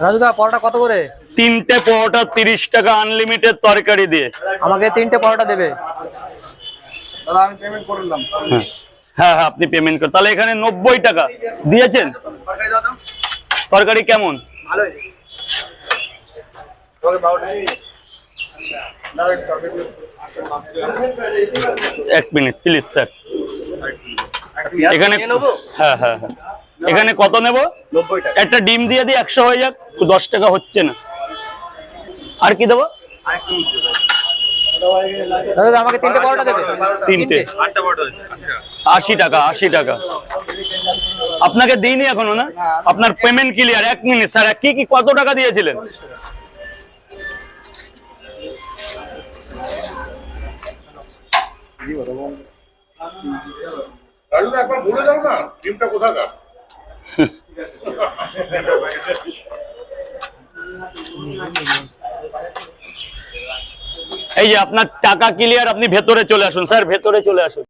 রাজুদা পরোটা কত করে? তিনটে পরোটা 30 টাকা আনলিমিটেড তরকারি দিয়ে। আমাকে তিনটে পরোটা দেবে। দাদা আমি পেমেন্ট করে দিলাম। হ্যাঁ হ্যাঁ আপনি পেমেন্ট করেন। তাহলে এখানে 90 টাকা দিয়েছেন। তরকারি দাও তো। তরকারি কেমন? ভালো হয়েছে। তোমাকে বাউটা দাও একটু তরকারি। 1 মিনিট প্লিজ স্যার। এখানে নেব? হ্যাঁ হ্যাঁ হ্যাঁ এখানে কত নেব? 90 টাকা। একটা ডিম দিয়ে দিই 100 হয়ে যাক। 10 টাকা হচ্ছে না। আর কি দেবো? রাজুদা আমাকে তিনটে পরোটা দেবে। তিনটে 8টা বড় হয়েছে 80 টাকা 80 টাকা। আপনাকে দিইনি এখনো না? আপনার পেমেন্ট ক্লিয়ার। 1 মিনিট স্যার, কি কি কত টাকা দিয়েছিলেন? রাজুদা একবার বলে দাও না ডিমটা কোথাকার। এই যে আপনার টাকা ক্লিয়ার, আপনি ভেতরে চলে আসুন স্যার, ভেতরে চলে আসুন।